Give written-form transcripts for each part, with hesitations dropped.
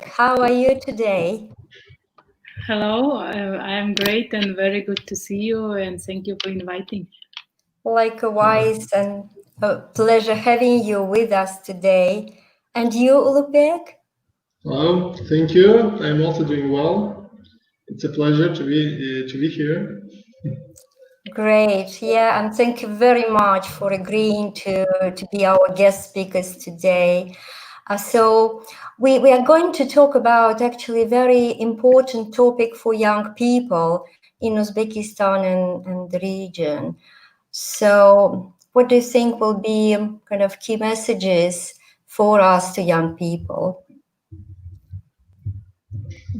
How are you today? Hello, I am great and very good to see you, and thank you for inviting. Likewise, and a pleasure having you with us today. And you, Ulugbek? Hello, thank you. I'm also doing well. It's a pleasure to be here. Great, yeah, and thank you very much for agreeing to be our guest speakers today. So we are going to talk about actually a very important topic for young people in Uzbekistan and the region. So what do you think will be kind of key messages for us to young people?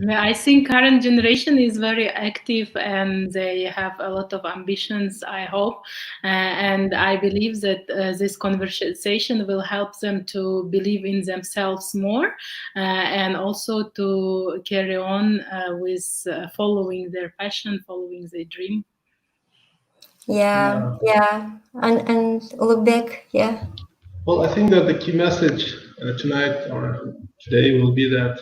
I think current generation is very active and they have a lot of ambitions, I hope. And I believe that this conversation will help them to believe in themselves more and also to carry on with following their passion, following their dream. Yeah. And Ulugbek, yeah. Well, I think that the key message tonight or today will be that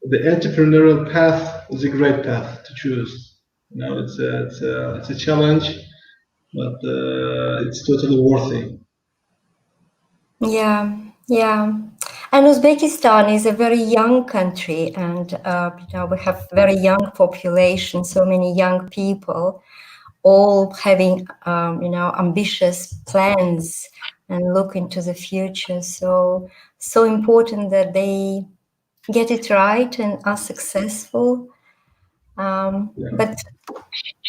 the entrepreneurial path is a great path to choose. It's a challenge, but it's totally worthy. Yeah. And Uzbekistan is a very young country, and we have very young population, so many young people, all having ambitious plans and look into the future. So important that they get it right and are successful. But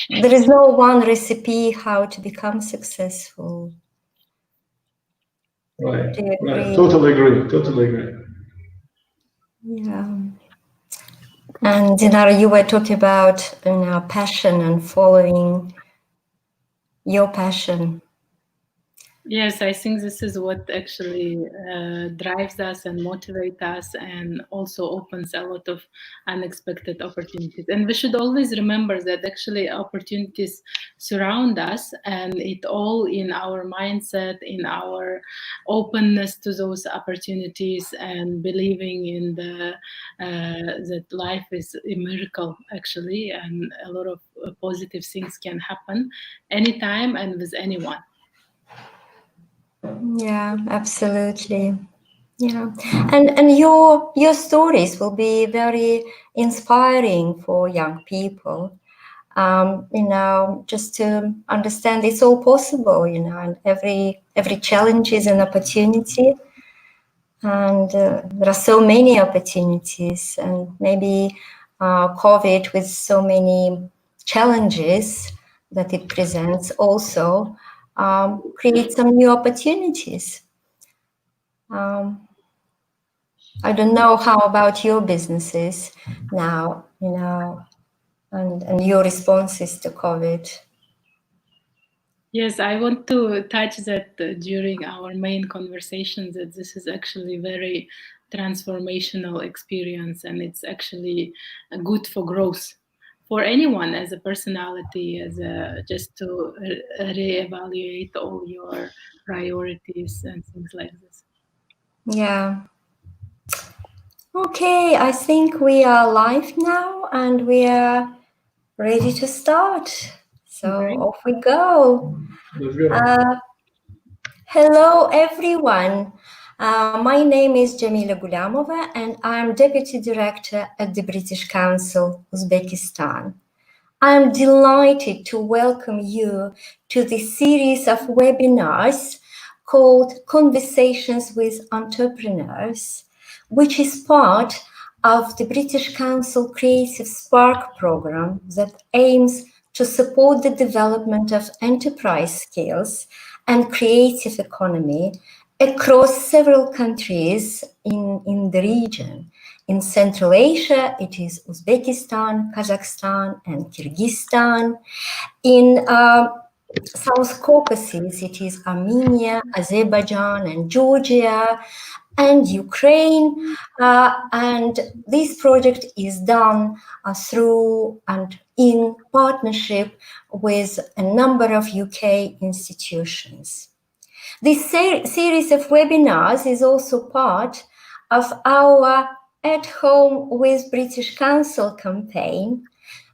there is no one recipe how to become successful. Right. Do you agree? Totally agree. Yeah. And Dinara, you were talking about passion and following your passion. Yes, I think this is what actually drives us and motivates us and also opens a lot of unexpected opportunities. And we should always remember that actually opportunities surround us and it all in our mindset, in our openness to those opportunities and believing in the that life is a miracle actually and a lot of positive things can happen anytime and with anyone. Yeah, absolutely. Yeah, and your stories will be very inspiring for young people. Just to understand it's all possible. And every challenge is an opportunity, and there are so many opportunities, and maybe COVID with so many challenges that it presents also create some new opportunities. I don't know how about your businesses now, and your responses to COVID. Yes, I want to touch that during our main conversation that this is actually very transformational experience and it's actually good for growth for anyone as a personality, as a just to reevaluate all your priorities and things like this. Yeah. Okay, I think we are live now and we are ready to start. So Great. off we go. Let's go. Hello, everyone. My name is Jamila Gulamova, and I'm Deputy Director at the British Council, Uzbekistan. I'm delighted to welcome you to this series of webinars called Conversations with Entrepreneurs, which is part of the British Council Creative Spark program that aims to support the development of enterprise skills and creative economy across several countries in the region. In Central Asia, it is Uzbekistan, Kazakhstan, and Kyrgyzstan. In South Caucasus, it is Armenia, Azerbaijan, and Georgia, and Ukraine. And this project is done through and in partnership with a number of UK institutions. This series of webinars is also part of our at Home with British Council campaign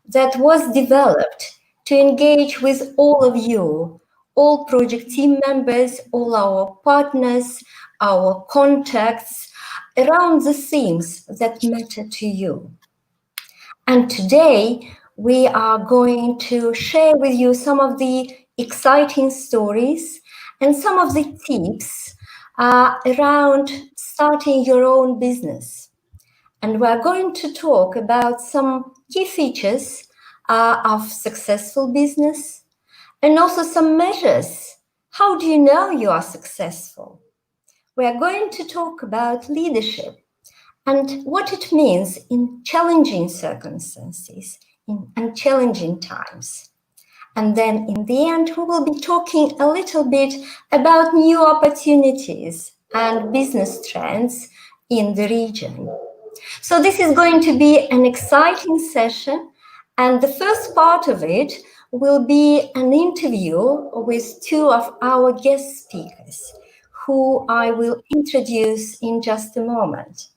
that was developed to engage with all of you, all project team members, all our partners, our contacts, around the themes that matter to you. And today, we are going to share with you some of the exciting stories and some of the tips around starting your own business. And we're going to talk about some key features of successful business and also some measures. How do you know you are successful? We're going to talk about leadership and what it means in challenging circumstances and challenging times. And then in the end, we will be talking a little bit about new opportunities and business trends in the region. So this is going to be an exciting session. And the first part of it will be an interview with two of our guest speakers, who I will introduce in just a moment.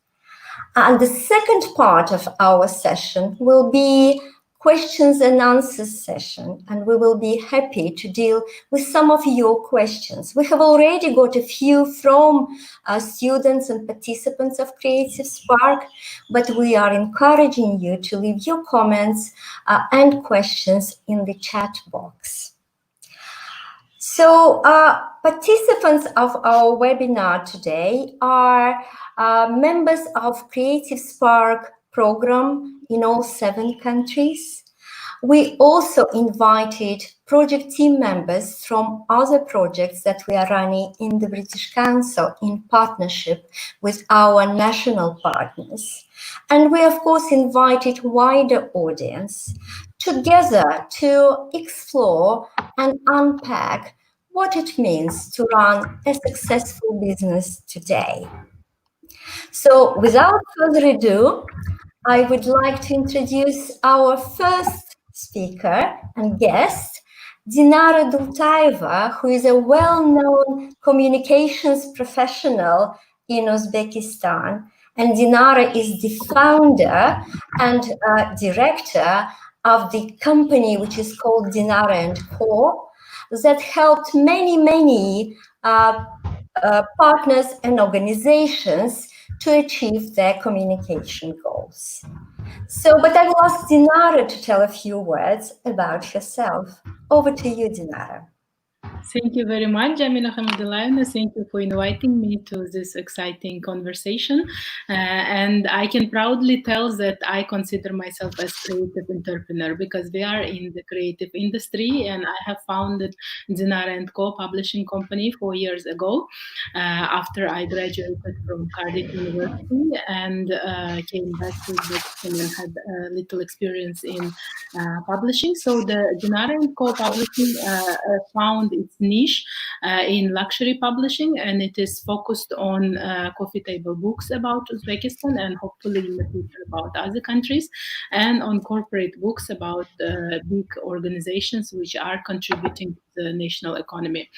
And the second part of our session will be questions and answers session, and we will be happy to deal with some of your questions. We have already got a few from students and participants of Creative Spark, but we are encouraging you to leave your comments and questions in the chat box. So participants of our webinar today are members of Creative Spark program in all 7 countries. We also invited project team members from other projects that we are running in the British Council in partnership with our national partners. And we, of course, invited wider audience together to explore and unpack what it means to run a successful business today. So without further ado, I would like to introduce our first speaker and guest, Dinara Dultaeva, who is a well-known communications professional in Uzbekistan. And Dinara is the founder and director of the company which is called Dinara & Co. that helped many partners and organizations to achieve their communication goals. So, but I will ask Dinara to tell a few words about herself. Over to you, Dinara. Thank you very much, Jamila Hamidullaevna. Thank you for inviting me to this exciting conversation. And I can proudly tell that I consider myself as creative entrepreneur because we are in the creative industry, and I have founded Dinara & Co. publishing company 4 years ago after I graduated from Cardiff University and came back to Uzbekistan and had a little experience in publishing. So the Dinara & Co. publishing found its niche in luxury publishing, and it is focused on coffee table books about Uzbekistan and hopefully in the future about other countries, and on corporate books about big organizations which are contributing to the national economy.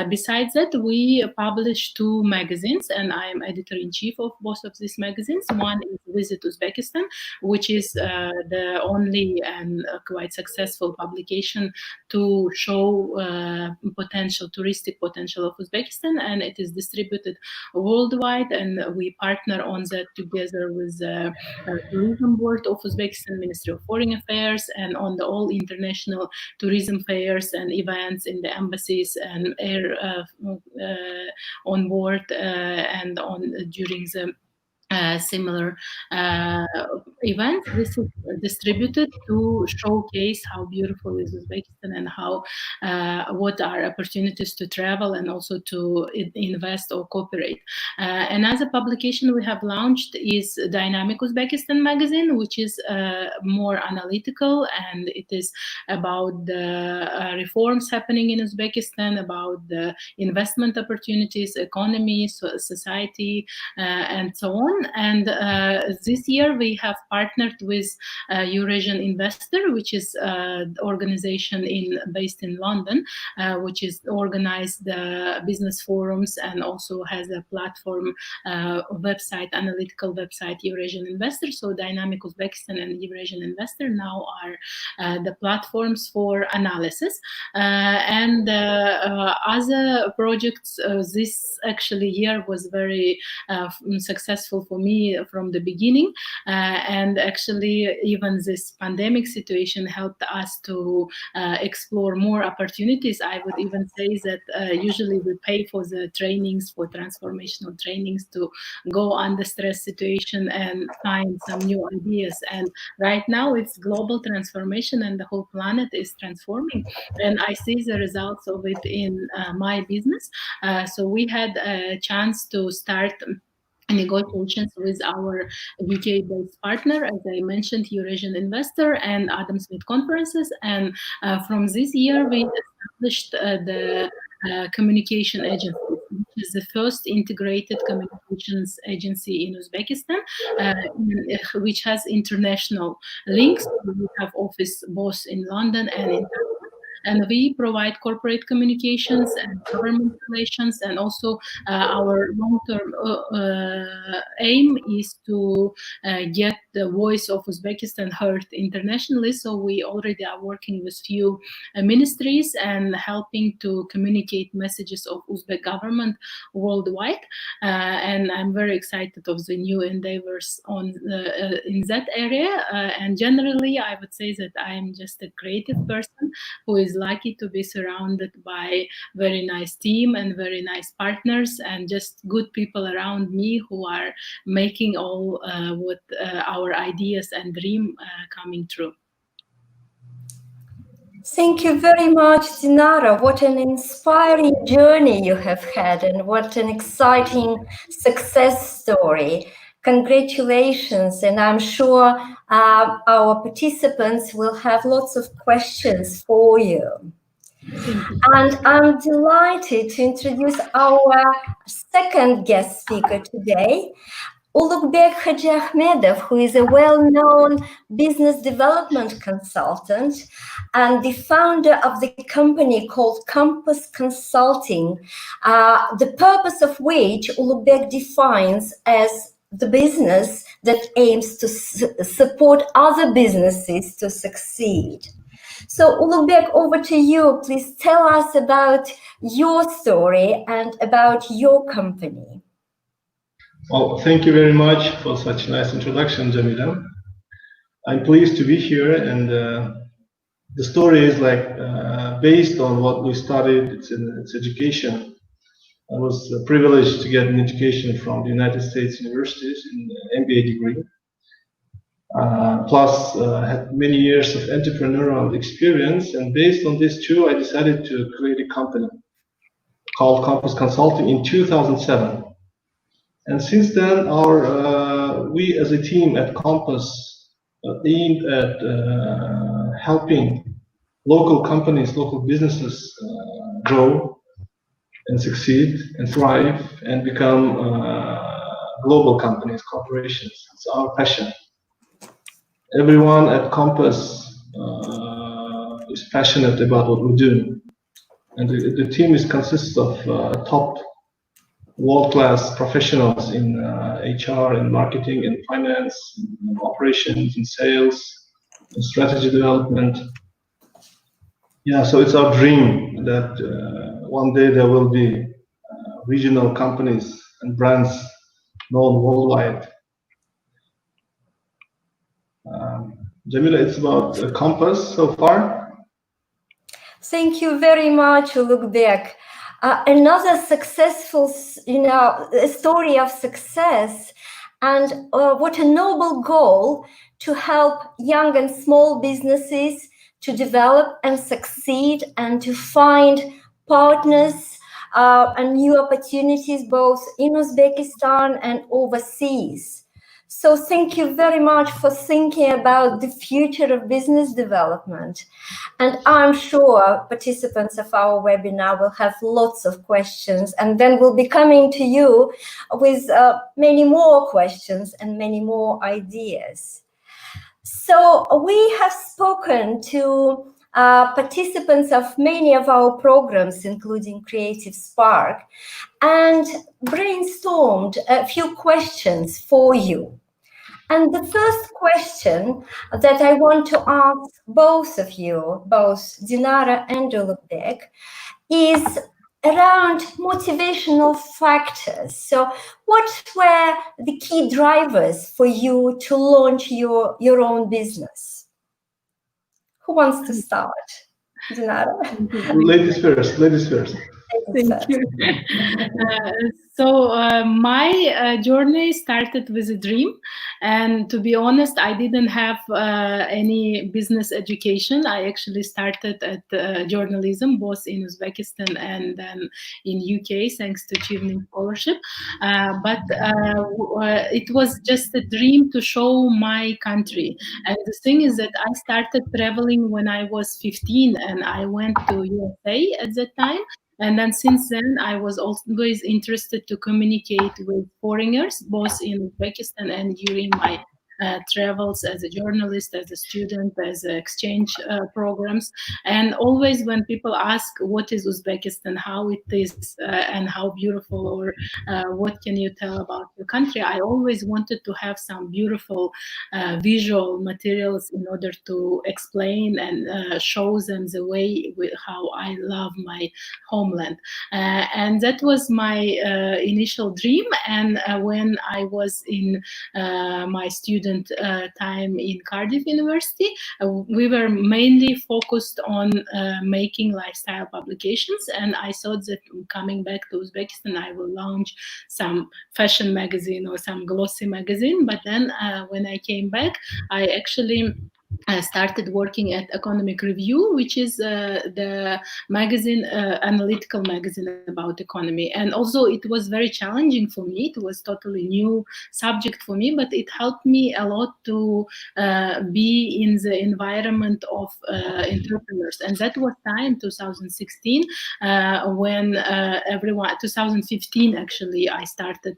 Besides that, we publish 2 magazines, and I am editor-in-chief of both of these magazines. One is Visit Uzbekistan, which is the only and quite successful publication to show touristic potential of Uzbekistan, and it is distributed worldwide, and we partner on that together with the Tourism Board of Uzbekistan, Ministry of Foreign Affairs, and on the all international tourism fairs and events in the embassies and air on board and during the similar events. This is distributed to showcase how beautiful is Uzbekistan and how what are opportunities to travel and also to invest or cooperate. Another publication we have launched is Dynamic Uzbekistan magazine, which is more analytical, and it is about the reforms happening in Uzbekistan, about the investment opportunities, economy, society, and so on. And this year we have partnered with Eurasian Investor, which is the organization based in London, which is organized the business forums and also has a platform website, analytical website, Eurasian Investor. So Dynamic Uzbekistan and Eurasian Investor now are the platforms for analysis. And other projects this actually year was very successful for me from the beginning. And actually even this pandemic situation helped us to explore more opportunities. I would even say that usually we pay for the trainings, for transformational trainings, to go under stress situation and find some new ideas. And right now it's global transformation and the whole planet is transforming. And I see the results of it in my business. So we had a chance to start negotiations with our UK-based partner, as I mentioned, Eurasian Investor and Adam Smith Conferences. And from this year, we established the communication agency, which is the first integrated communications agency in Uzbekistan, which has international links. We have office both in London and in Taiwan. And we provide corporate communications and government relations, and also our long-term aim is to get the voice of Uzbekistan heard internationally. So we already are working with few ministries and helping to communicate messages of Uzbek government worldwide. And I'm very excited of the new endeavors on in that area. And generally, I would say that I am just a creative person who is lucky to be surrounded by very nice team and very nice partners and just good people around me who are making all what our ideas and dream coming true. Thank you very much, Dinara. What an inspiring journey you have had, and what an exciting success story. Congratulations, and I'm sure our participants will have lots of questions for you. And I'm delighted to introduce our second guest speaker today, Ulugbek Hojiahmedov, who is a well-known business development consultant and the founder of the company called Compass Consulting, the purpose of which Ulugbek defines as the business that aims to support other businesses to succeed. So Ulugbek, over to you. Please tell us about your story and about your company. Well, thank you very much for such a nice introduction, Jamila. I'm pleased to be here, and the story is based on what we studied. It's education. I was privileged to get an education from the United States universities in an MBA degree. Plus had many years of entrepreneurial experience, and based on this too, I decided to create a company called Compass Consulting in 2007. And since then, we as a team at Compass aimed at helping local companies, local businesses grow and succeed and thrive and become global companies, corporations. It's our passion. Everyone at Compass is passionate about what we do, and the team consists of top world-class professionals in HR and marketing and finance, and operations and sales and strategy development. Yeah, so it's our dream that one day there will be regional companies and brands known worldwide. Jamila, it's about Compass so far. Thank you very much, Ulugbek. Another successful, story of success, and what a noble goal to help young and small businesses to develop and succeed and to find partners and new opportunities both in Uzbekistan and overseas. So thank you very much for thinking about the future of business development. And I'm sure participants of our webinar will have lots of questions, and then we'll be coming to you with many more questions and many more ideas. So we have spoken to participants of many of our programs, including Creative Spark, and brainstormed a few questions for you. And the first question that I want to ask both of you, both Dinara and Ulugbek, is around motivational factors. So what were the key drivers for you to launch your own business? Who wants to start? Dinara? Ladies first, ladies first. Thank you. So my journey started with a dream, and to be honest, I didn't have any business education. I actually started at journalism, both in Uzbekistan and then in UK, thanks to Achievement Scholarship. But it was just a dream to show my country. And the thing is that I started traveling when I was 15, and I went to USA at that time. And then since then, I was always interested to communicate with foreigners, both in Uzbekistan and during my travels as a journalist, as a student, as exchange programs. And always when people ask what is Uzbekistan, how it is, and how beautiful, or what can you tell about your country, I always wanted to have some beautiful visual materials in order to explain and show them the way how I love my homeland. And that was my initial dream. And when I was in my student time in Cardiff University, we were mainly focused on making lifestyle publications. And I thought that coming back to Uzbekistan, I will launch some fashion magazine or some glossy magazine. But then when I came back, I actually started working at Economic Review, which is the magazine, analytical magazine about economy. And also it was very challenging for me. It was totally new subject for me, but it helped me a lot to be in the environment of entrepreneurs. And that was time 2016 when everyone, 2015 actually, I started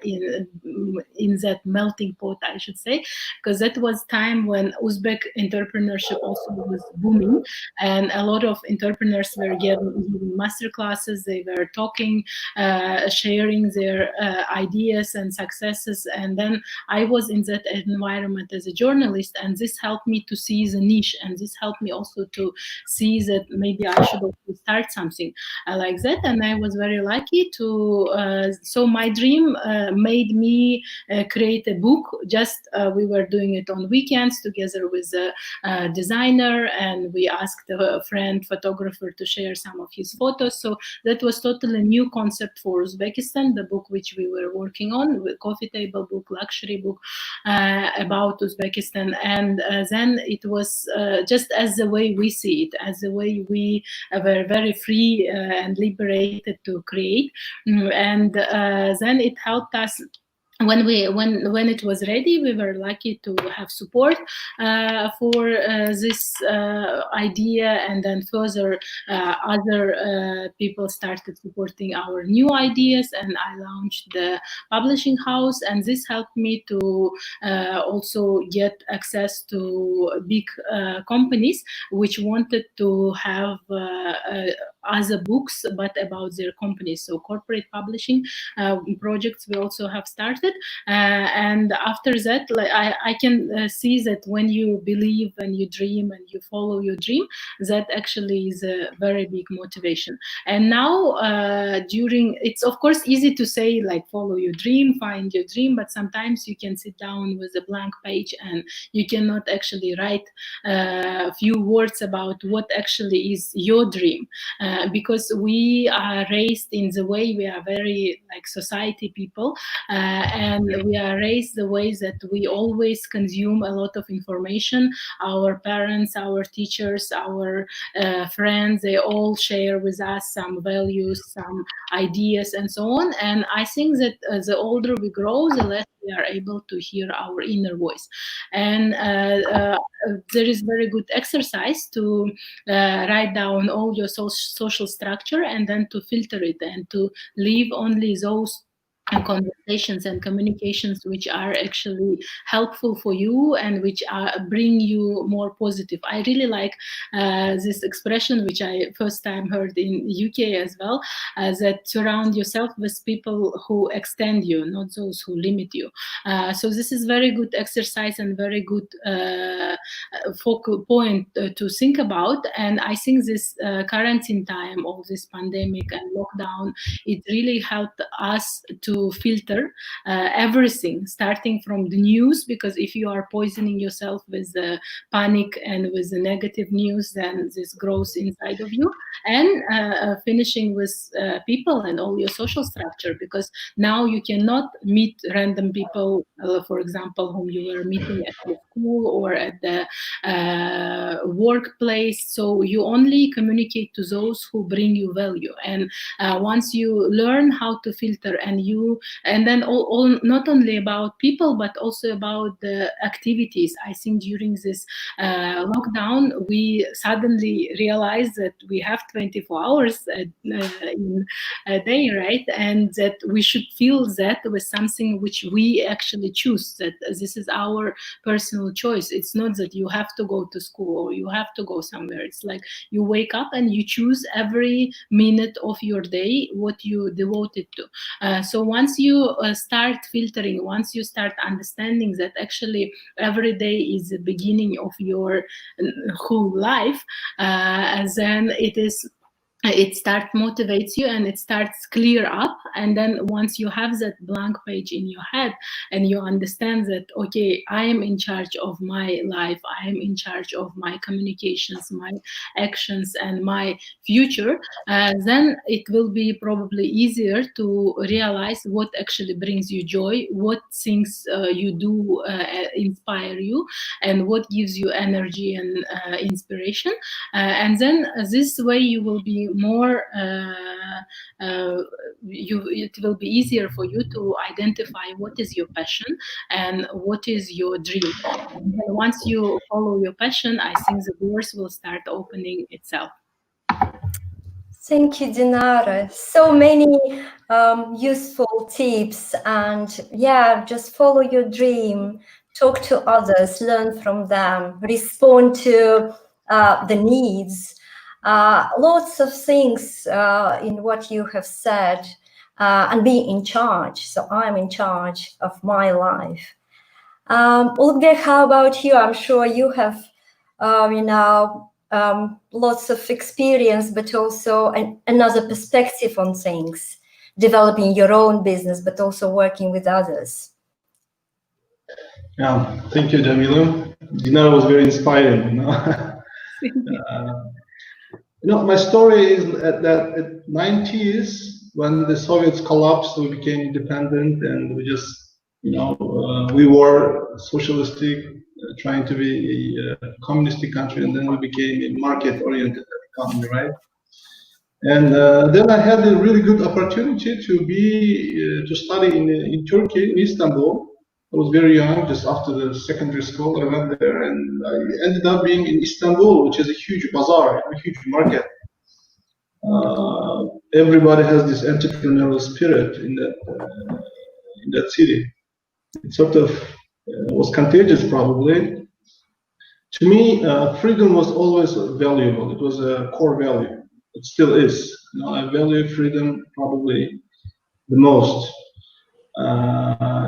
in that melting pot, I should say, because that was time when Uzbek entrepreneurship also was booming, and a lot of entrepreneurs were giving master classes. They were talking, sharing their ideas and successes. And then I was in that environment as a journalist, and this helped me to see the niche, and this helped me also to see that maybe I should also start something like that. And I was very lucky to, so my dream made me create a book. Just we were doing it on weekends together with a designer, and we asked a friend photographer to share some of his photos. So that was totally new concept for Uzbekistan, the book which we were working on, the coffee table book, luxury book about Uzbekistan. And then it was just as the way we see it, as the way we were very free and liberated to create. And then it helped us. When it was ready, we were lucky to have support for this idea, and then further other people started supporting our new ideas, and I launched the publishing house, and this helped me to also get access to big companies which wanted to have other books but about their companies. So corporate publishing projects we also have started. And after that, like, I can see that when you believe and you dream and you follow your dream, that actually is a very big motivation. And now during, it's of course easy to say like follow your dream, find your dream, but sometimes you can sit down with a blank page and you cannot actually write a few words about what actually is your dream, because we are raised in the way we are very like society people, and we are raised the way that we always consume a lot of information. Our parents, our teachers, our friends, they all share with us some values, some ideas, and so on. And I think that the older we grow, the less we we are able to hear our inner voice. And there is very good exercise to write down all your social structure and then to filter it and to leave only those conversations and communications which are actually helpful for you and which bring you more positive. I really like this expression, which I first time heard in UK as well, that surround yourself with people who extend you, not those who limit you. So this is very good exercise and very good focal point to think about. And I think this quarantine time, all this pandemic and lockdown, it really helped us to filter everything, starting from the news, because if you are poisoning yourself with panic and with the negative news, then this grows inside of you, and finishing with people and all your social structure, because now you cannot meet random people, for example, whom you were meeting at the school or at the workplace. So you only communicate to those who bring you value. And once you learn how to filter, and then all not only about people but also about the activities. I think during this lockdown we suddenly realized that we have 24 hours in a day, right? And that we should fill that with something which we actually choose, that this is our personal choice. It's not that you have to go to school or you have to go somewhere. It's like you wake up and you choose every minute of your day what you devote it to. So once you start filtering, once you start understanding that actually every day is the beginning of your whole life, then it starts motivates you and it starts clear up. And then once you have that blank page in your head and you understand that, okay, I am in charge of my life, I am in charge of my communications, my actions and my future, then it will be probably easier to realize what actually brings you joy, what things you do inspire you, and what gives you energy and inspiration. And then this way you will be more it will be easier for you to identify what is your passion and what is your dream. And then once you follow your passion, I think the doors will start opening itself. Thank you, Dinara. So many useful tips, and yeah, just follow your dream, talk to others, learn from them, respond to the needs. Lots of things in what you have said, and be in charge. So I'm in charge of my life. Ulugbek, how about you? I'm sure you have, lots of experience, but also another perspective on things, developing your own business, but also working with others. Yeah, thank you, Jamila. Dinara was very inspiring. My story is that at 90s, when the Soviets collapsed, we became independent, and we just, we were socialistic, trying to be a communistic country, and then we became a market-oriented economy, right? And then I had a really good opportunity to study in Turkey, in Istanbul. I was very young, just after the secondary school. I went there, and I ended up being in Istanbul, which is a huge bazaar, a huge market. Everybody has this entrepreneurial spirit in that city. It sort of was contagious, probably. To me, freedom was always valuable. It was a core value. It still is. I value freedom probably the most.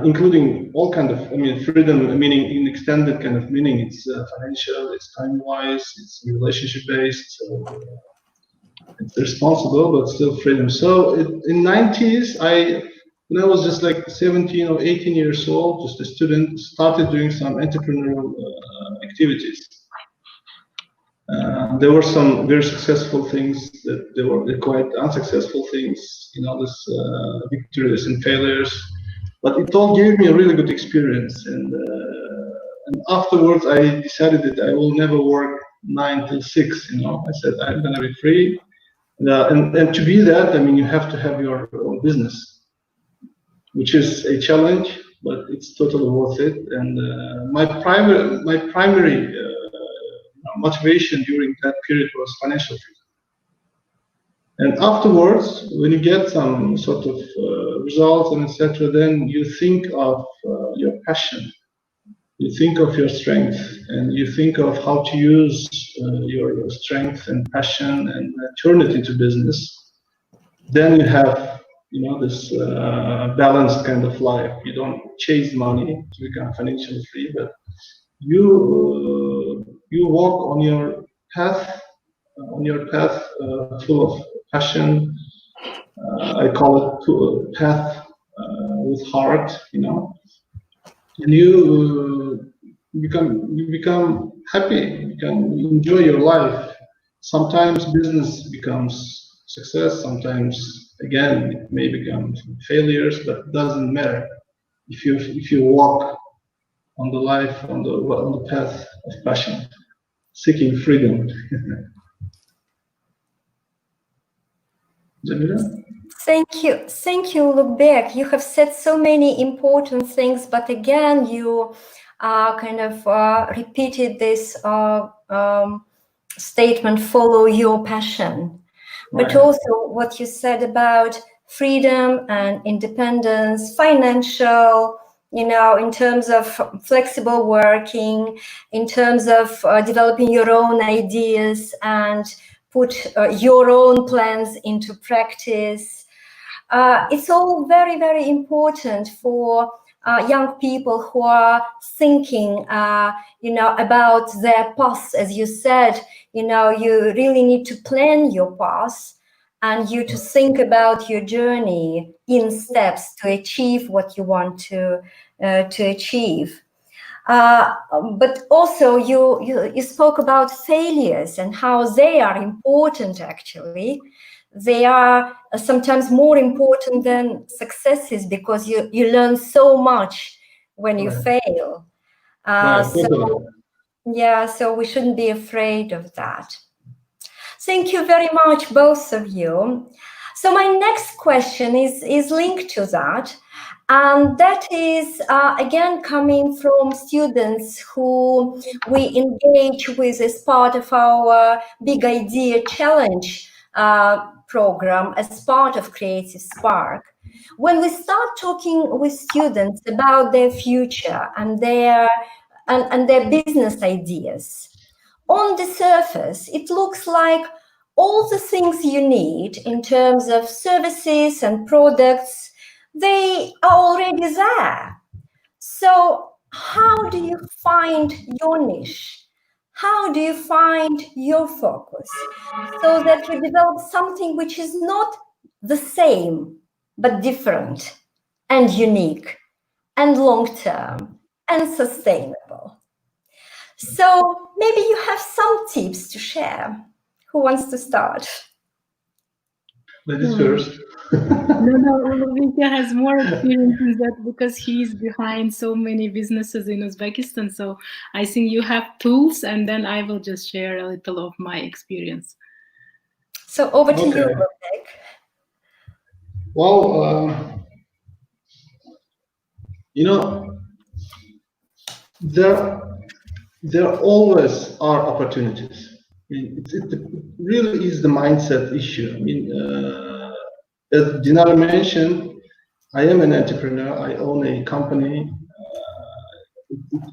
Including all kind of, freedom, meaning in extended kind of meaning. It's financial, it's time-wise, it's relationship-based, so it's responsible, but still freedom. So in 90s, when I was just like 17 or 18 years old, just a student, started doing some entrepreneurial activities. There were some very successful things, that there were quite unsuccessful things, this victories and failures. But it all gave me a really good experience, and afterwards I decided that I will never work 9 till 6. I said I'm gonna be free, and to be that, you have to have your own business, which is a challenge. but it's totally worth it. And my primary motivation during that period was financial freedom. And afterwards, when you get some sort of results and etc., then you think of your passion, you think of your strength, and you think of how to use your strength and passion and turn it into business. Then you have, this balanced kind of life. You don't chase money to become financially free, but you walk on your path full of passion. I call it path with heart, and you become happy. You can enjoy your life. Sometimes business becomes success. Sometimes, again, it may become failures, but it doesn't matter if you walk on the life on the path of passion, seeking freedom. Jamila? Thank you, Ulugbek. You have said so many important things, but again, you kind of repeated this statement: follow your passion. Right. But also, what you said about freedom and independence, financial, in terms of flexible working, in terms of developing your own ideas and put your own plans into practice. It's all very, very important for young people who are thinking, about their paths. As you said, you really need to plan your path and you to think about your journey in steps to achieve what you want to achieve. But also you spoke about failures and how they are important. Actually, they are sometimes more important than successes because you learn so much when you fail. So we shouldn't be afraid of that. Thank you very much, both of you. So my next question is linked to that. And that is, again, coming from students who we engage with as part of our Big Idea Challenge program, as part of Creative Spark. When we start talking with students about their future and their business ideas, on the surface, it looks like all the things you need in terms of services and products, they are already there. So how do you find your niche? How do you find your focus so that you develop something which is not the same, but different and unique and long-term and sustainable? So maybe you have some tips to share. Who wants to start? Ladies first. No, Ulugbek has more experience in that because he's behind so many businesses in Uzbekistan. So I think you have tools, and then I will just share a little of my experience. So over to you, Ulugbek. Well, there always are opportunities. I mean, it really is the mindset issue. I mean, as Dinara mentioned, I am an entrepreneur. I own a company.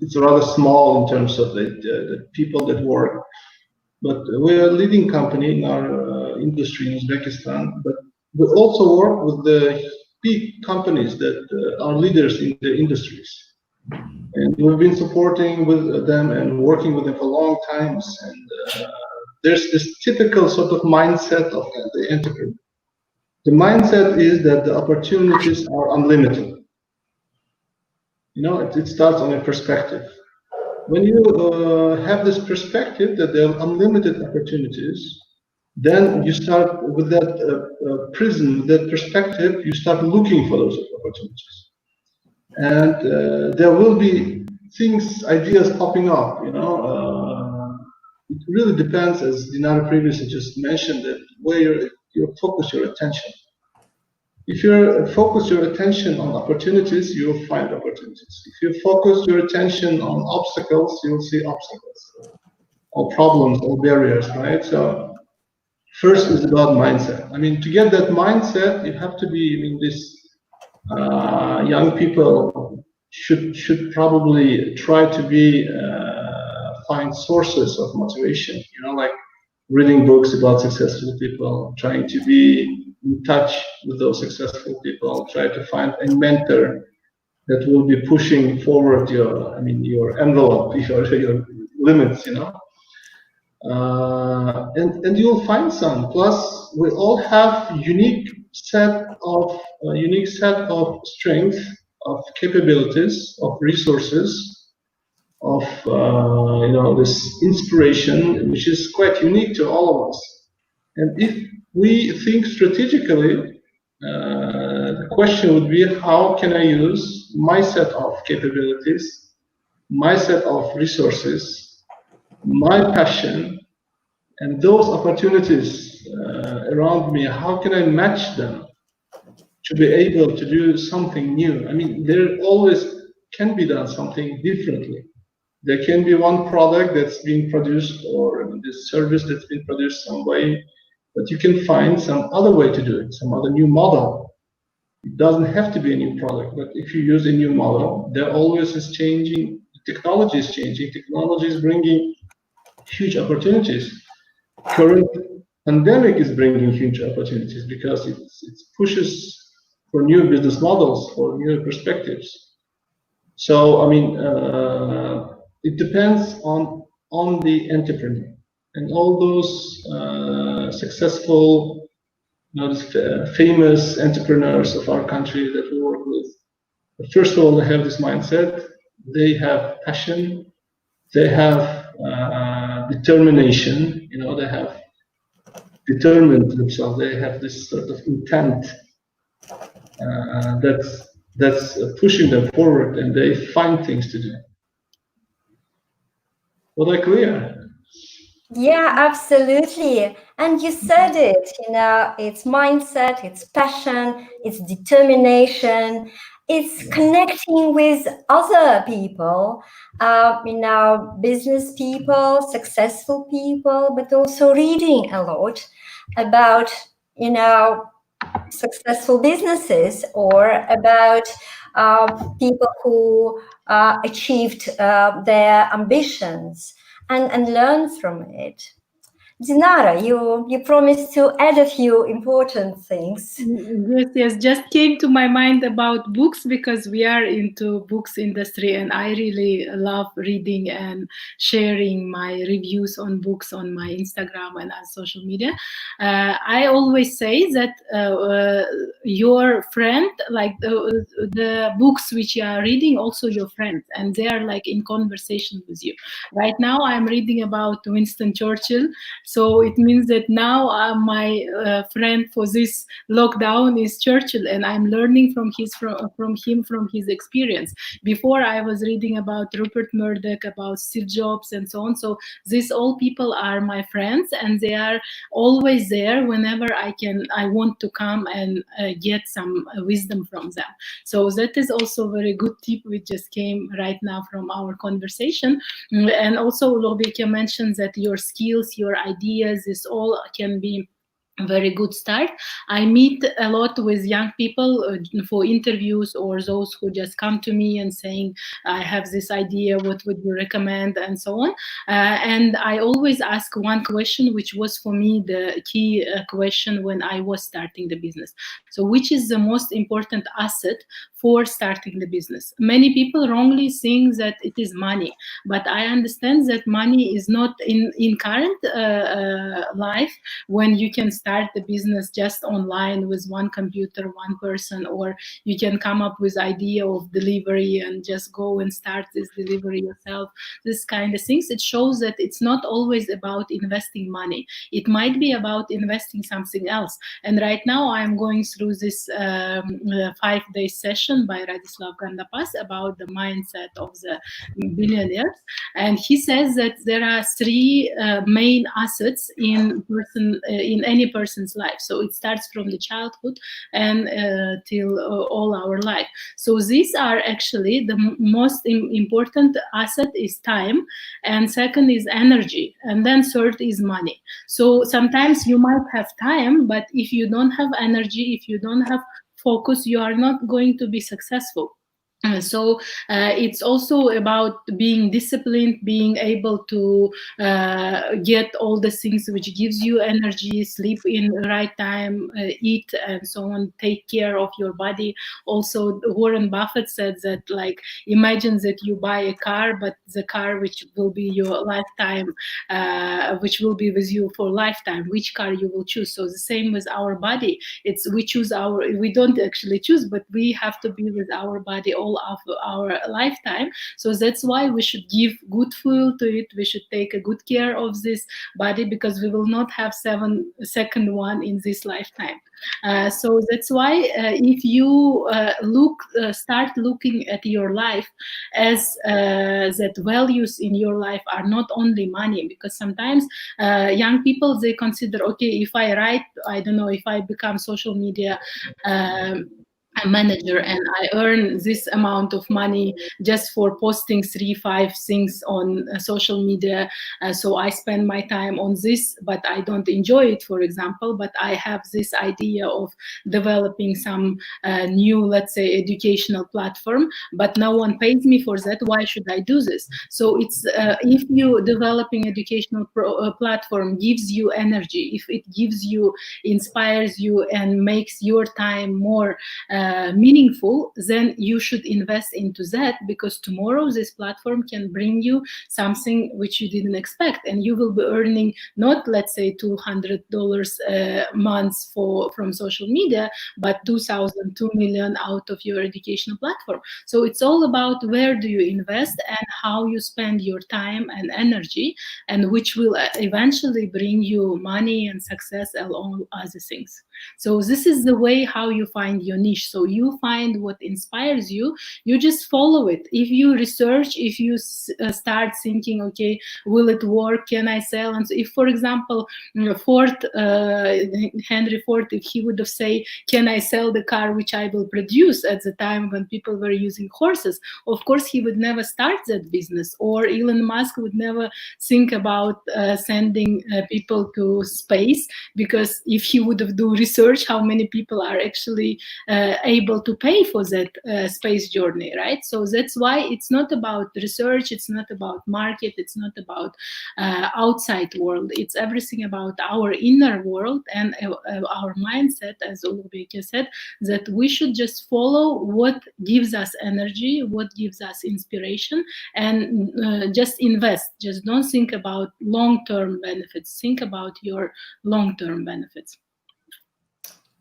It's rather small in terms of the people that work, but we're a leading company in our industry in Uzbekistan. But we also work with the big companies that are leaders in their industries. And we've been supporting with them and working with them for long times. And there's this typical sort of mindset of the entrepreneur. The mindset is that the opportunities are unlimited. It starts on a perspective. When you have this perspective that there are unlimited opportunities, then you start with that prism, that perspective, you start looking for those opportunities. And there will be ideas popping up, it really depends, as Dinara previously just mentioned, that where you focus your attention. If you focus your attention on opportunities, you will find opportunities. If you focus your attention on obstacles, you will see obstacles, or problems, or barriers, right? So first is about mindset. I mean, to get that mindset, you have to be, I mean, this young people should probably try to be find sources of motivation, you know, like reading books about successful people, trying to be in touch with those successful people, try to find a mentor that will be pushing forward your, I mean, your envelope, your limits, you know. And you'll find some. Plus, we all have unique set of strengths, of capabilities, of resources, of you know, this inspiration, which is quite unique to all of us. And if we think strategically, the question would be, how can I use my set of capabilities, my set of resources, my passion, and those opportunities around me, how can I match them to be able to do something new? I mean, there always can be done something differently. There can be one product that's being produced, or this service that's been produced some way, but you can find some other way to do it, some other new model. It doesn't have to be a new product, but if you use a new model, there always is changing. Technology is changing. Technology is bringing huge opportunities. Current pandemic is bringing huge opportunities because it pushes for new business models, for new perspectives. So, I mean, it depends on the entrepreneur, and all those successful, you know, famous entrepreneurs of our country that we work with. First of all, they have this mindset. They have passion. They have determination. You know, they have determined themselves. They have this sort of intent that's pushing them forward, and they find things to do. Was I clear? Yeah, absolutely. And you said it, you know, it's mindset, it's passion, it's determination, it's connecting with other people, you know, business people, successful people, but also reading a lot about, you know, successful businesses, or about people who achieved their ambitions, and learn from it. Dinara, you promised to add a few important things. Yes, just came to my mind about books, because we are into books industry, and I really love reading and sharing my reviews on books on my Instagram and on social media. I always say that your friend, like the books which you are reading, also your friends, and they are like in conversation with you. Right now I'm reading about Winston Churchill, so it means that now my friend for this lockdown is Churchill, and I'm learning from his experience. Before, I was reading about Rupert Murdoch, about Steve Jobs, and so on. So these all people are my friends, and they are always there whenever I want to come and get some wisdom from them. So that is also a very good tip which just came right now from our conversation. And also, Ulugbek mentioned that your skills, your ideas, this all can be a very good start. I meet a lot with young people for interviews, or those who just come to me and saying, I have this idea, what would you recommend, and so on. And I always ask one question, which was for me the key question when I was starting the business. So which is the most important asset for starting the business? Many people wrongly think that it is money, but I understand that money is not in current life, when you can start the business just online with one computer, one person, or you can come up with idea of delivery and just go and start this delivery yourself. This kind of things, it shows that it's not always about investing money. It might be about investing something else. And right now I'm going through this 5-day session by Radislav Gandapas about the mindset of the billionaires. And he says that there are three main assets in any person's life. So it starts from the childhood and till all our life. So these are actually the most important asset is time, and second is energy, and then third is money. So sometimes you might have time, but if you don't have energy, if you don't have focus, you are not going to be successful. So it's also about being disciplined, being able to get all the things which gives you energy, sleep in the right time, eat and so on, take care of your body. Also, Warren Buffett said that, like, imagine that you buy a car, but the car which will be your lifetime, which will be with you for lifetime, which car you will choose. So the same with our body. We don't actually choose, but we have to be with our body all of our lifetime. So that's why we should give good fuel to it. We should take a good care of this body, because we will not have second one in this lifetime. So that's why if you start looking at your life as that values in your life are not only money, because sometimes young people, they consider, okay, if I write, I don't know, if I become social media a manager and I earn this amount of money just for posting 3-5 things on social media, so I spend my time on this, but I don't enjoy it, for example, but I have this idea of developing some new, let's say, educational platform, but no one pays me for that, why should I do this? So it's if you developing educational platform gives you energy, if it gives you, inspires you and makes your time more meaningful, then you should invest into that, because tomorrow this platform can bring you something which you didn't expect, and you will be earning not, let's say, $200 a month from social media, but 2,000, 2 million out of your educational platform. So it's all about where do you invest and how you spend your time and energy, and which will eventually bring you money and success and all other things. So this is the way how you find your niche. So you find what inspires you, you just follow it. If you research, if you start thinking, okay, will it work, can I sell? And so if, for example, Henry Ford, if he would have said, can I sell the car which I will produce, at the time when people were using horses, of course he would never start that business. Or Elon Musk would never think about sending people to space, because if he would have do research how many people are actually able to pay for that space journey, right? So that's why it's not about research, it's not about market, it's not about outside world, it's everything about our inner world and our mindset, as Ulugbek said, that we should just follow what gives us energy, what gives us inspiration, and just invest. Just don't think about long-term benefits, think about your long-term benefits.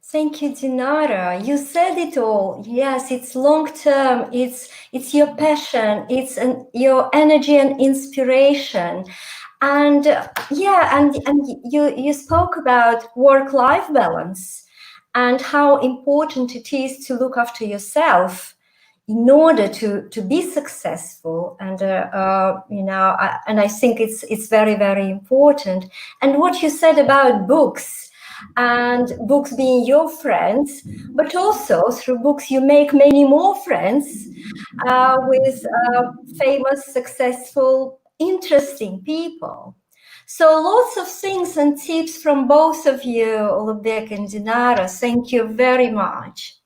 Thank you, Dinara. You said it all. Yes, it's long term. It's your passion. It's your energy and inspiration. And and you spoke about work-life balance and how important it is to look after yourself in order to be successful. And and I think it's very, very important. And what you said about books, and books being your friends, but also through books you make many more friends with famous, successful, interesting people. So lots of things and tips from both of you, Ulugbek and Dinara. Thank you very much.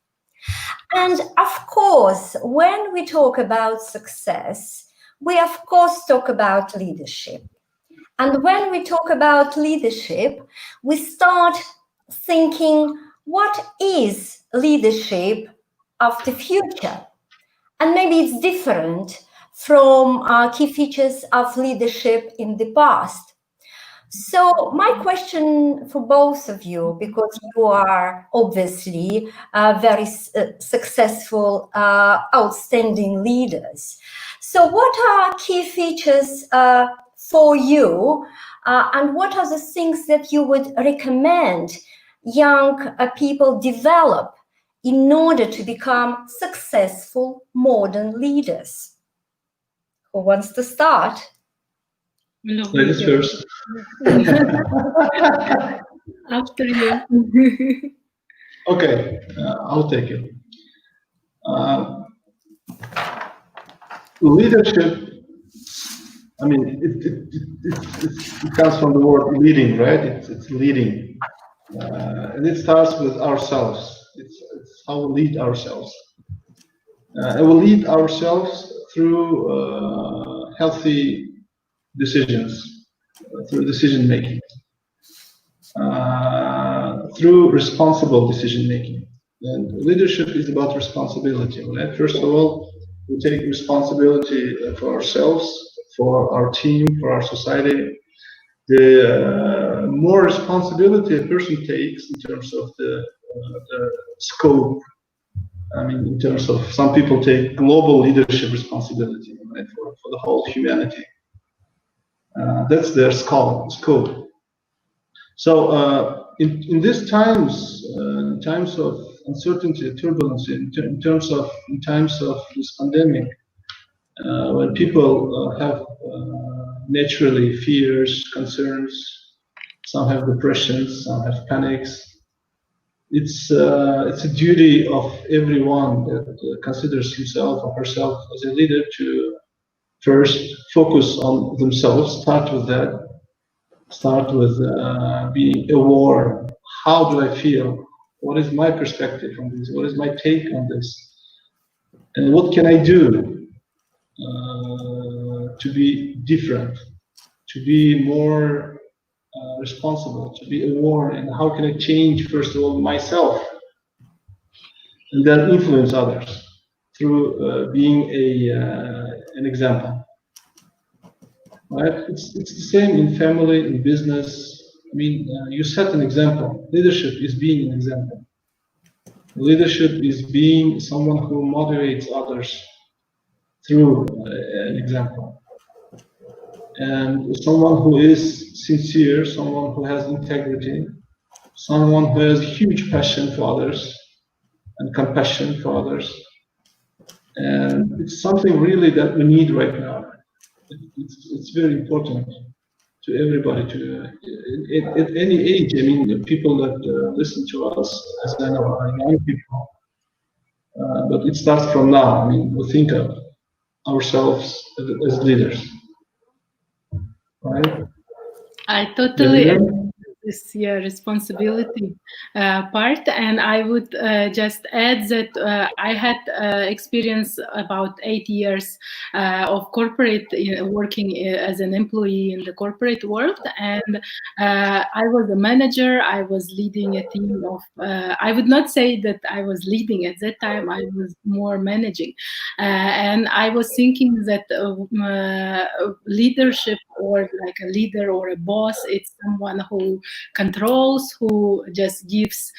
And of course, when we talk about success, we of course talk about leadership. And when we talk about leadership, we start thinking, what is leadership of the future? And maybe it's different from key features of leadership in the past. So my question for both of you, because you are obviously very successful, outstanding leaders. So what are key features for you, and what are the things that you would recommend young people develop in order to become successful modern leaders? Who wants to start? Ladies first. After you. Okay, I'll take it. Leadership, I mean, it comes from the word leading, right? It's leading. And it starts with ourselves. It's how we lead ourselves. And we lead ourselves through healthy decisions, through decision making, through responsible decision making. And leadership is about responsibility, right? First of all, we take responsibility for ourselves, for our team, for our society. The more responsibility a person takes in terms of the scope, I mean, in terms of some people take global leadership responsibility, right, for the whole humanity. That's their scope. So in these times, times of uncertainty, turbulence, in times of this pandemic, when people have naturally fears, concerns, some have depressions, some have panics. It's a duty of everyone that considers himself or herself as a leader to first focus on themselves. Start with that. Start with being aware. How do I feel? What is my perspective on this? What is my take on this? And what can I do to be different, to be more responsible, to be aware, and how can I change, first of all, myself, and then influence others through being an example. Right? It's the same in family, in business. I mean, you set an example. Leadership is being an example. Leadership is being someone who motivates others through an example. And someone who is sincere, someone who has integrity, someone who has huge passion for others and compassion for others. And it's something really that we need right now. It's very important to everybody, at any age. I mean, the people that listen to us, as I know, are young people. But it starts from now. I mean, we think of ourselves as leaders, right? I totally this responsibility part, and I would just add that I had experience about 8 years of corporate working as an employee in the corporate world, and I was a manager. I was leading a team of I would not say that I was leading at that time. I was more managing, and I was thinking that leadership, or like a leader or a boss, it's someone who controls, who just gives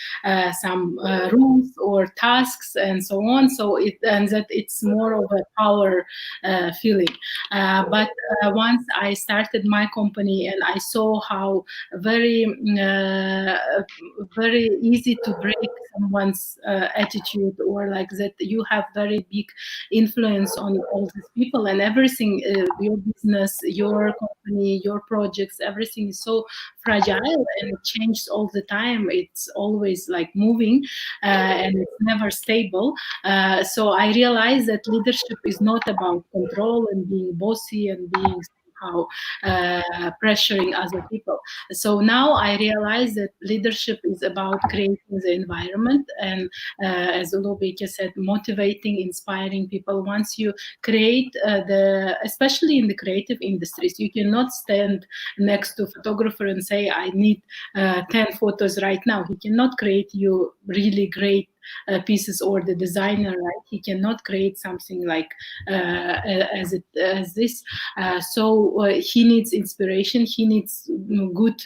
some rules or tasks and so on. So that it's more of a power feeling. But once I started my company and I saw how very very easy to break someone's attitude, or like that you have very big influence on all these people and everything, your business, your company, your projects, everything is so fragile and it changes all the time. It's always like moving and it's never stable. So I realized that leadership is not about control and being bossy and being somehow pressuring other people. So now I realize that leadership is about creating the environment and, as Ulugbek said, motivating, inspiring people. Once you create especially in the creative industries, you cannot stand next to a photographer and say, I need 10 photos right now. He cannot create you really great pieces, or the designer, right? He cannot create something like as this. So he needs inspiration. He needs good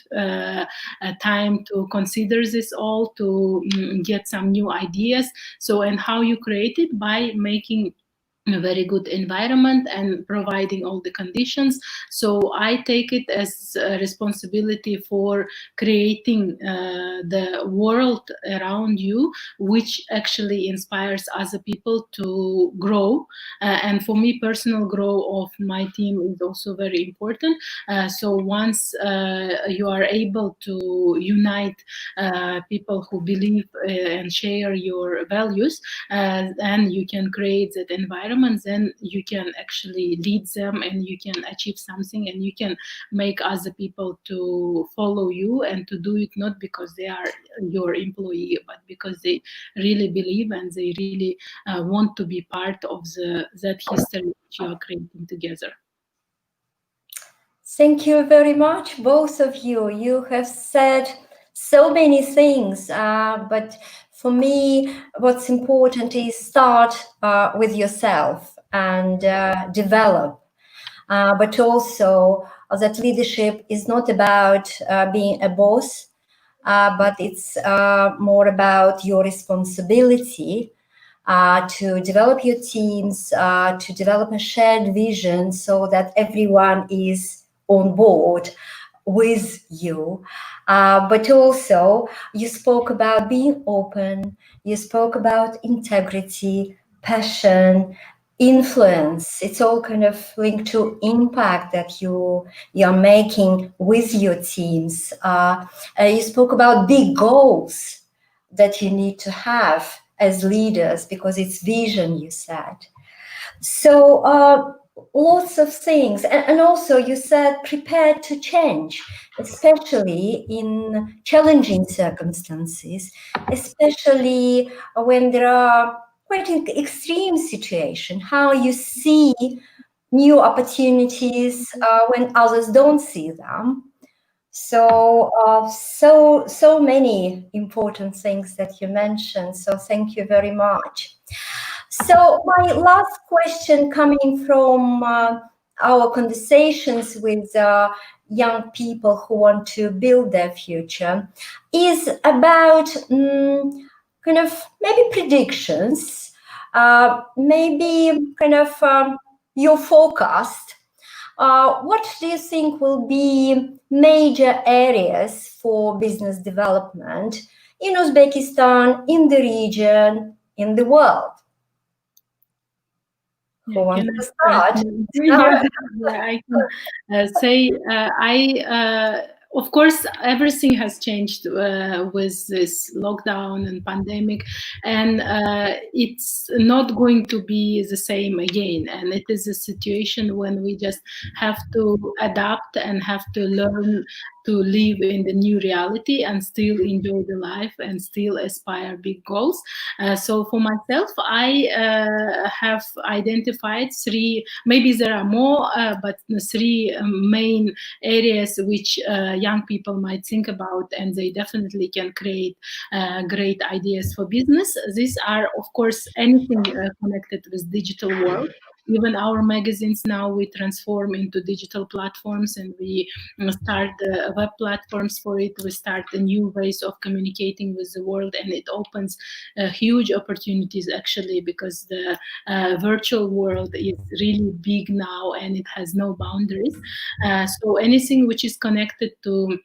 time to consider this all, to get some new ideas. So, and how you create it? By making a very good environment and providing all the conditions. So I take it as a responsibility for creating the world around you, which actually inspires other people to grow. And for me, personal growth of my team is also very important. So once you are able to unite people who believe and share your values, and you can create that environment, then you can actually lead them and you can achieve something, and you can make other people to follow you and to do it not because they are your employee, but because they really believe and they really want to be part of that history which you are creating together. Thank you very much, both of you. You have said so many things, but for me, what's important is start with yourself and develop. But also that leadership is not about being a boss, but it's more about your responsibility to develop your teams, to develop a shared vision so that everyone is on board with you. But also, you spoke about being open, you spoke about integrity, passion, influence. It's all kind of linked to impact that you're making with your teams. You spoke about big goals that you need to have as leaders because it's vision, you said. So lots of things. And also you said prepared to change, especially in challenging circumstances, especially when there are quite extreme situations, how you see new opportunities when others don't see them. So, so many important things that you mentioned. So thank you very much. So my last question, coming from our conversations with young people who want to build their future, is about kind of maybe predictions, maybe kind of your forecast. What do you think will be major areas for business development in Uzbekistan, in the region, in the world? Who wants to start? I can say of course, everything has changed with this lockdown and pandemic, and it's not going to be the same again. And it is a situation when we just have to adapt and have to learn to live in the new reality and still enjoy the life and still aspire big goals. So for myself, I have identified three, maybe there are more, but three main areas which young people might think about, and they definitely can create great ideas for business. These are, of course, anything connected with digital world. Even our magazines now we transform into digital platforms, and we start web platforms for it. We start the new ways of communicating with the world, and it opens huge opportunities actually, because the virtual world is really big now and it has no boundaries. So anything which is connected to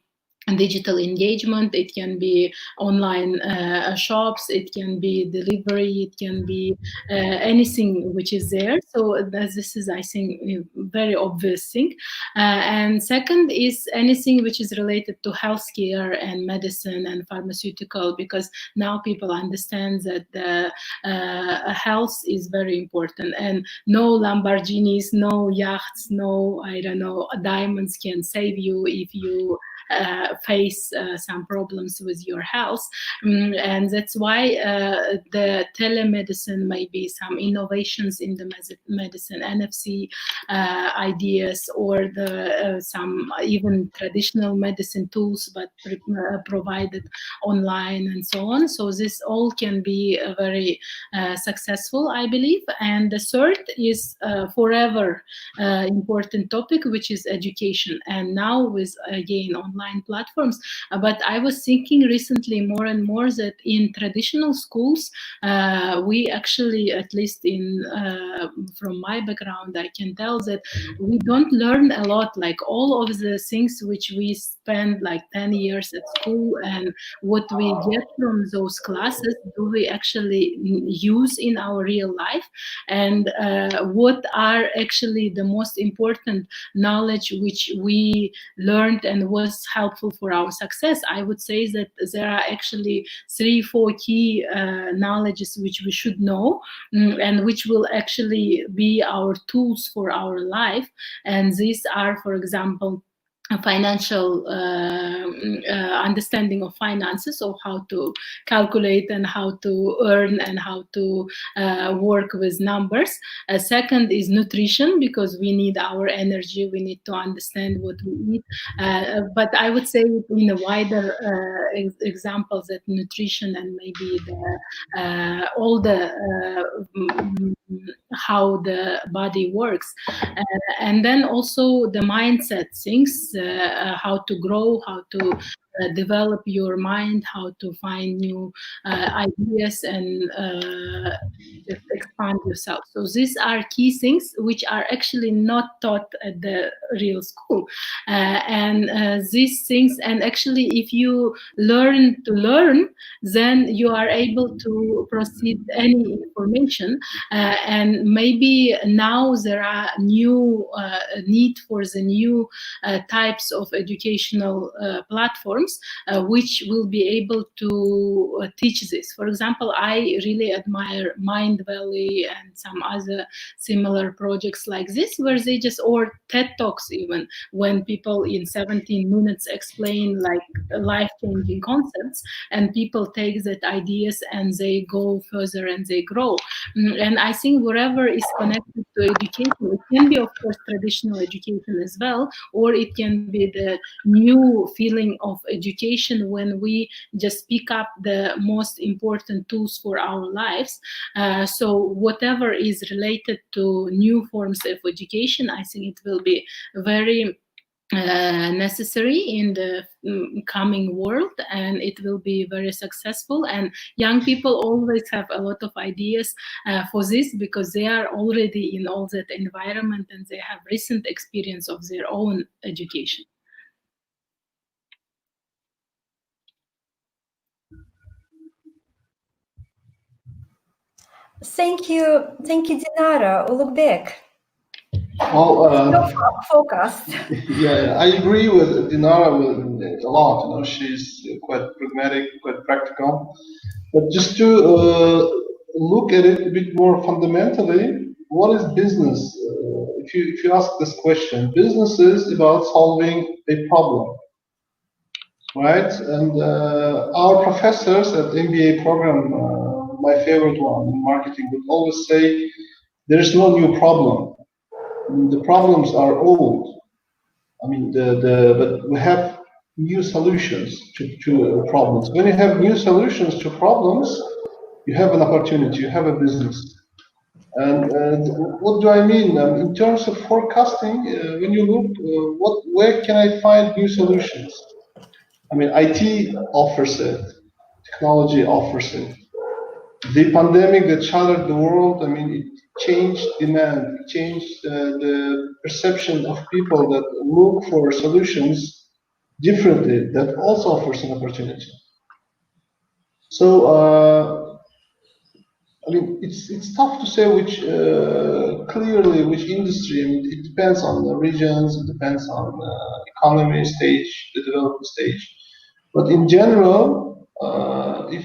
digital engagement, it can be online shops, it can be delivery, it can be anything which is there. So this is, I think, a very obvious thing. And second is anything which is related to healthcare and medicine and pharmaceutical, because now people understand that the health is very important, and no Lamborghinis, no yachts, no, I don't know, diamonds can save you if you face some problems with your health. And that's why the telemedicine, maybe some innovations in the medicine, NFC ideas, or the some even traditional medicine tools, but provided online and so on. So this all can be very successful, I believe. And the third is forever important topic, which is education. And now with, again, online platforms, platforms. But I was thinking recently more and more that in traditional schools, we actually, at least in from my background, I can tell that we don't learn a lot, like all of the things which we spend like 10 years at school and what we get from those classes, do we actually use in our real life, and what are actually the most important knowledge which we learned and was helpful for our success. I would say that there are actually 3-4 key knowledges which we should know, and which will actually be our tools for our life. And these are, for example, a financial understanding of finances, of how to calculate and how to earn and how to work with numbers. Second is nutrition, because we need our energy, we need to understand what we eat. But I would say in a wider examples, that nutrition and maybe the all the how the body works, and then also the mindset things, how to grow, how to develop your mind, how to find new ideas and just expand yourself. So these are key things which are actually not taught at the real school, and these things, and actually if you learn to learn, then you are able to proceed any information, and maybe now there are new need for the new types of educational platforms which will be able to teach this. For example, I really admire Mind Valley and some other similar projects like this, where they just, or TED Talks even, when people in 17 minutes explain like life-changing concepts, and people take that ideas and they go further and they grow. And I think wherever is connected to education, it can be of course traditional education as well, or it can be the new feeling of education when we just pick up the most important tools for our lives. So whatever is related to new forms of education, I think it will be very necessary in the coming world, and it will be very successful. And young people always have a lot of ideas for this, because they are already in all that environment and they have recent experience of their own education. Thank you, Dinara. Ulugbek. Well, focused. yeah, I agree with Dinara with a lot. You know, she's quite pragmatic, quite practical. But just to look at it a bit more fundamentally, what is business? If you ask this question, business is about solving a problem, right? And our professors at MBA program, my favorite one in marketing, would always say, "There's no new problem. The problems are old. I mean, but we have new solutions to problems. When you have new solutions to problems, you have an opportunity, you have a business." And what do I mean? In terms of forecasting, when you look, where can I find new solutions? I mean, IT offers it, technology offers it. The pandemic that shattered the world, I mean, it changed demand, it changed the perception of people that look for solutions differently, that also offers an opportunity. So, I mean, it's tough to say which clearly which industry. I mean, it depends on the regions, it depends on the economy stage, the development stage. But in general, if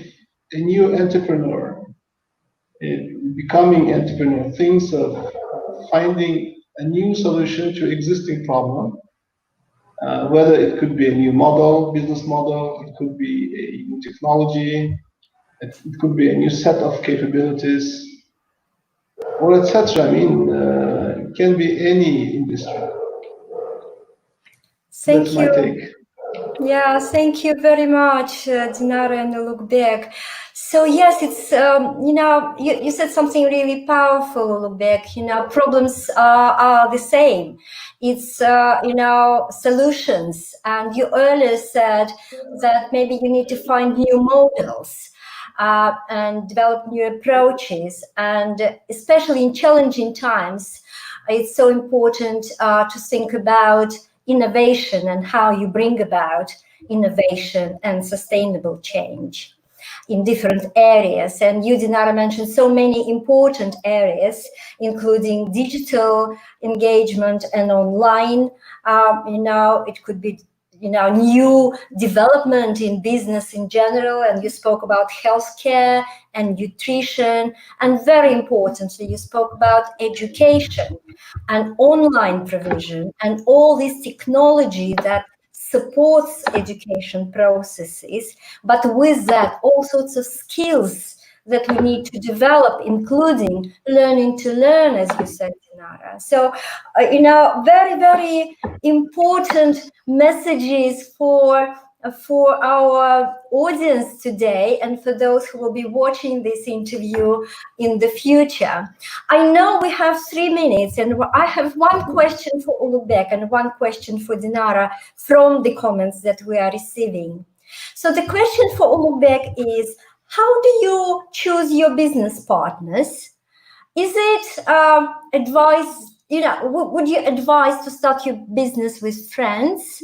a new entrepreneur, becoming entrepreneur, thinks of finding a new solution to existing problem, whether it could be a new model, business model, it could be a new technology, it could be a new set of capabilities, or etc. I mean, it can be any industry. Thank That's you. my take. Yeah, thank you very much, Dinara and Ulugbek. So yes, it's you said something really powerful, Ulugbek. Problems are the same. It's solutions, and you earlier said that maybe you need to find new models. And develop new approaches, and especially in challenging times, it's so important to think about innovation and how you bring about innovation and sustainable change in different areas. And you, Dinara, mentioned so many important areas, including digital engagement and online. It could be new development in business in general, and you spoke about healthcare and nutrition, and very importantly, you spoke about education and online provision and all this technology that supports education processes, but with that, all sorts of skills that we need to develop, including learning to learn, as you said, Dinara. So, very, very important messages for our audience today and for those who will be watching this interview in the future. I know we have 3 minutes, and I have one question for Ulugbek and one question for Dinara from the comments that we are receiving. So the question for Ulugbek is, how do you choose your business partners? Is it advice, would you advise to start your business with friends?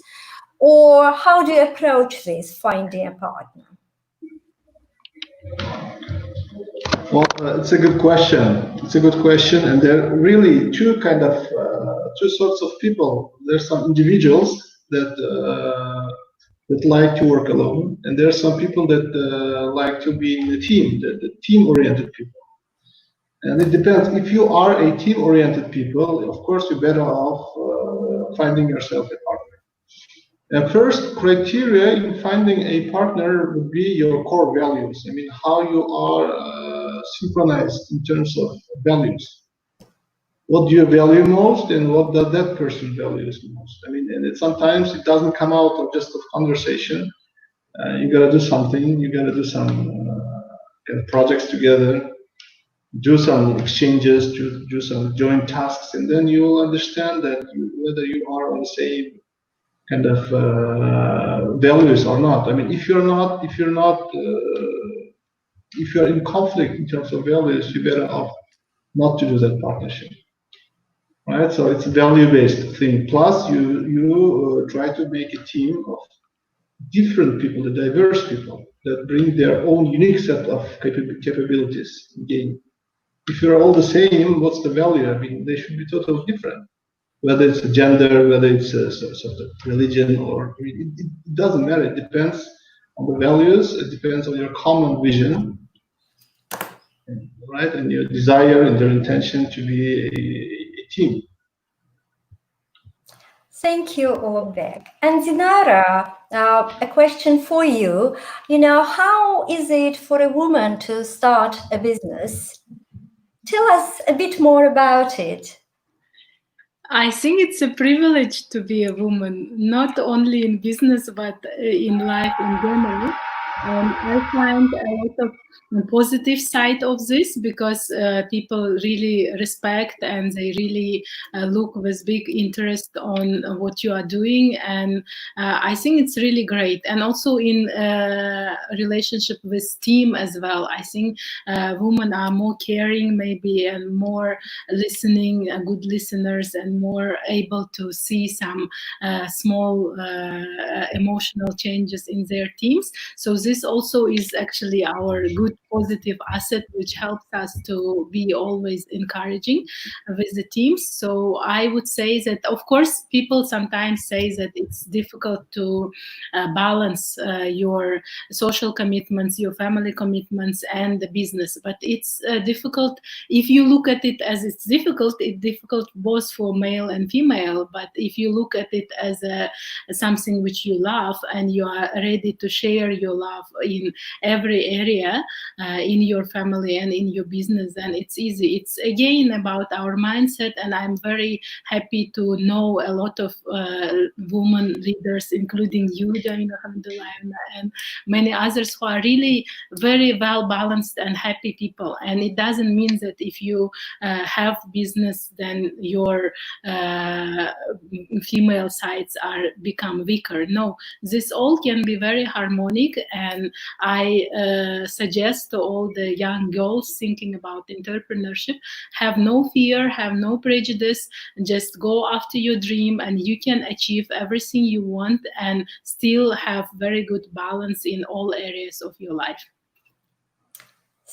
Or how do you approach this, finding a partner? Well, it's a good question. It's a good question, and there are really two sorts of people. There's some individuals that like to work alone, and there are some people that like to be in a team, the team-oriented people. And it depends. If you are a team-oriented people, of course, you're better off finding yourself a partner. First criteria in finding a partner would be your core values. I mean, how you are synchronized in terms of values. What do you value most, and what does that person values most? I mean, and sometimes it doesn't come out of just a conversation. You gotta do something. You gotta do some kind of projects together, do some exchanges, do some joint tasks, and then you will understand that whether you are on the same kind of values or not. I mean, if you're in conflict in terms of values, you're better off not to do that partnership, right? So it's a value-based thing. Plus, you try to make a team of different people, the diverse people that bring their own unique set of capabilities in game. If you're all the same, what's the value? I mean, they should be totally different. Whether it's a gender, whether it's a sort of religion, or it doesn't matter. It depends on the values. It depends on your common vision, right? And your desire and your intention to be a team. Thank you, Ulugbek. And Dinara, a question for you. How is it for a woman to start a business? Tell us a bit more about it. I think it's a privilege to be a woman, not only in business, but in life in general. I find a lot of positive side of this because people really respect and they really look with big interest on what you are doing, and I think it's really great. And also in relationship with team as well, I think women are more caring maybe and more listening, good listeners, and more able to see some small emotional changes in their teams. So this also is actually our good positive asset, which helps us to be always encouraging with the teams. So I would say that, of course, people sometimes say that it's difficult to balance your social commitments, your family commitments, and the business. But it's difficult if you look at it as it's difficult both for male and female. But if you look at it as something which you love and you are ready to share your love have in every area in your family and in your business. And it's easy. It's again about our mindset, and I'm very happy to know a lot of women leaders, including you, Jamila, and many others who are really very well balanced and happy people. And it doesn't mean that if you have business, then your female sides are become weaker. No, this all can be very harmonic. And I suggest to all the young girls thinking about entrepreneurship, have no fear, have no prejudice, just go after your dream, and you can achieve everything you want and still have very good balance in all areas of your life.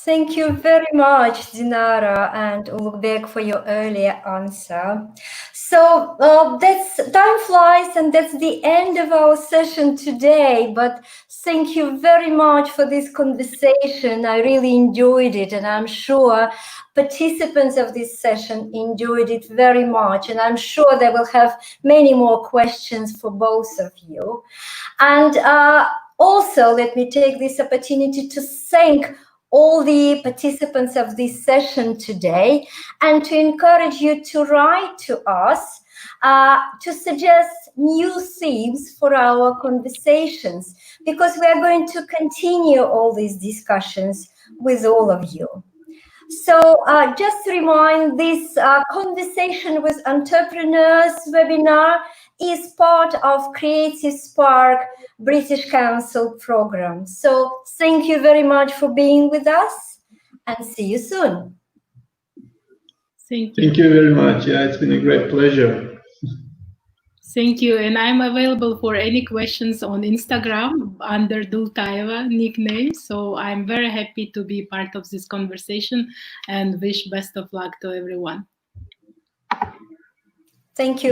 Thank you very much, Dinara and Ulugbek, for your earlier answer. So that's time flies, and that's the end of our session today. But thank you very much for this conversation. I really enjoyed it, and I'm sure participants of this session enjoyed it very much. And I'm sure they will have many more questions for both of you. And also, let me take this opportunity to thank all the participants of this session today, and to encourage you to write to us to suggest new themes for our conversations, because we are going to continue all these discussions with all of you. So just to remind, this Conversation with Entrepreneurs webinar is part of Creative Spark British Council program. So thank you very much for being with us, and see you soon. Thank you. Thank you very much. Yeah, it's been a great pleasure. Thank you. And I'm available for any questions on Instagram under Dultaeva nickname. So I'm very happy to be part of this conversation, and wish best of luck to everyone. Thank you.